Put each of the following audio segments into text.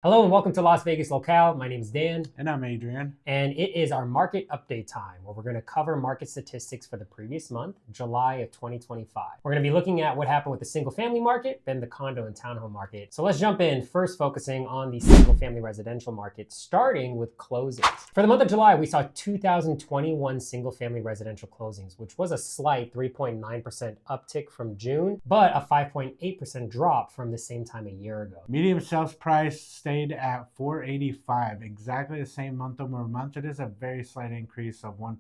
Hello and welcome to Las Vegas Locale. My name is Dan. And I'm Adrian. And it is our market update time where we're going to cover market statistics for the previous month, July of 2025. We're going to be looking at what happened with the single family market, then the condo and townhome market. So let's jump in, first focusing on the single family residential market, starting with closings. For the month of July, we saw 2,021 single family residential closings, which was a slight 3.9% uptick from June, but a 5.8% drop from the same time a year ago. Median sales price stayed at $485, exactly the same month over month. It is a very slight increase of 1%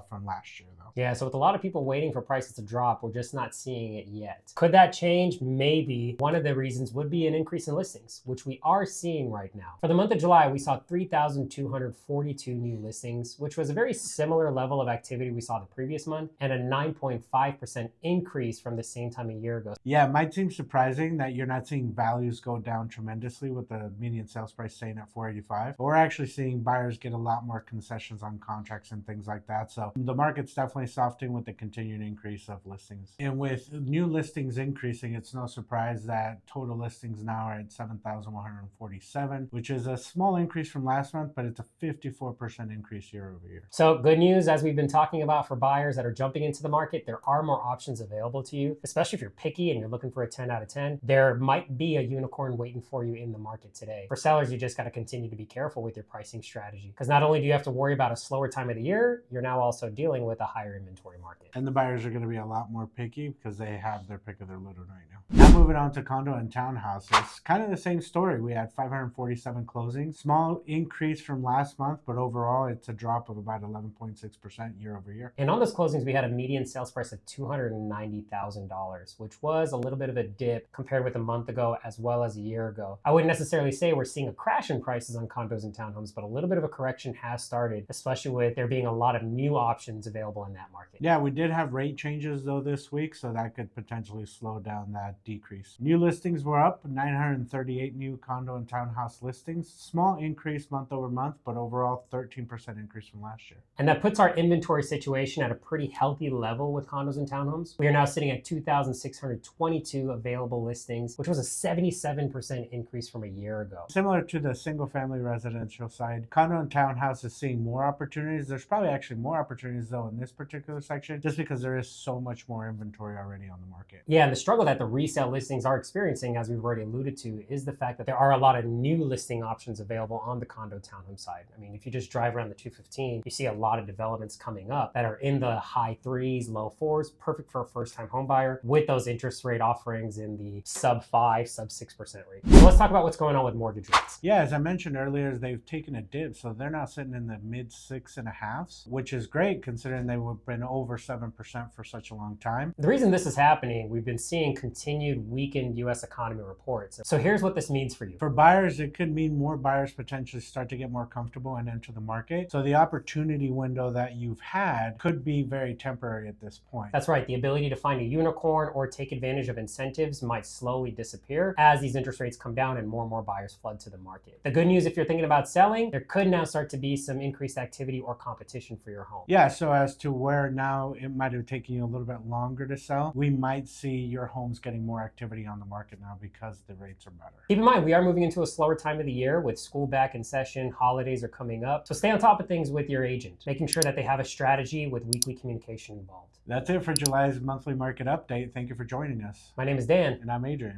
from last year, though. Yeah, so with a lot of people waiting for prices to drop, we're just not seeing it yet. Could that change? Maybe. One of the reasons would be an increase in listings, which we are seeing right now. For the month of July, we saw 3,242 new listings, which was a very similar level of activity we saw the previous month, and a 9.5% increase from the same time a year ago. Yeah, it might seem surprising that you're not seeing values go down tremendously with the median sales price staying at $485. But we're actually seeing buyers get a lot more concessions on contracts and things like that. So the market's definitely softening with the continued increase of listings. And with new listings increasing, it's no surprise that total listings now are at 7,147, which is a small increase from last month, but it's a 54% increase year over year. So good news, as we've been talking about for buyers that are jumping into the market, there are more options available to you, especially if you're picky and you're looking for a 10 out of 10. There might be a unicorn waiting for you in the market today. For sellers, you just got to continue to be careful with your pricing strategy, because not only do you have to worry about a slower time of the year, you're now also dealing with a higher inventory market. And the buyers are going to be a lot more picky because they have their pick of their litter right now. Now moving on to condo and townhouses, kind of the same story. We had 547 closings, small increase from last month, but overall it's a drop of about 11.6% year over year. And on those closings, we had a median sales price of $290,000, which was a little bit of a dip compared with a month ago as well as a year ago. I wouldn't necessarily say we're seeing a crash in prices on condos and townhomes, but a little bit of a correction has started, especially with there being a lot of new options available in that market. Yeah, we did have rate changes though this week, so that could potentially slow down that decrease. New listings were up, 938 new condo and townhouse listings. Small increase month over month, but overall 13% increase from last year. And that puts our inventory situation at a pretty healthy level with condos and townhomes. We are now sitting at 2,622 available listings, which was a 77% increase from a year ago. Similar to the single family residential side, condo and townhouse is seeing more opportunities. There's probably actually more opportunities though in this particular section, just because there is so much more inventory already on the market. Yeah, and the struggle that the resale listings are experiencing, as we've already alluded to, is the fact that there are a lot of new listing options available on the condo townhome side. I mean, if you just drive around the 215, you see a lot of developments coming up that are in the high threes, low fours, perfect for a first-time home buyer with those interest rate offerings in the sub 5, sub 6% rate. So let's talk about what's going on with mortgage rates. Yeah, as I mentioned earlier, they've taken a dip, so they're now sitting in the mid 6.5s, which is great considering they've been over 7% for such a long time. The reason this is happening, we've been seeing continued weakened U.S. economy reports. So here's what this means for you. For buyers, it could mean more buyers potentially start to get more comfortable and enter the market. So the opportunity window that you've had could be very temporary at this point. That's right. The ability to find a unicorn or take advantage of incentives might slowly disappear as these interest rates come down and more buyers flood to the market. The good news, if you're thinking about selling, there could now start to be some increased activity or competition for your home. Yeah, so as to where now it might have taken you a little bit longer to sell, we might see your homes getting more activity on the market now because the rates are better. Keep in mind, we are moving into a slower time of the year with school back in session, holidays are coming up. So stay on top of things with your agent, making sure that they have a strategy with weekly communication involved. That's it for July's monthly market update. Thank you for joining us. My name is Dan. And I'm Adrian.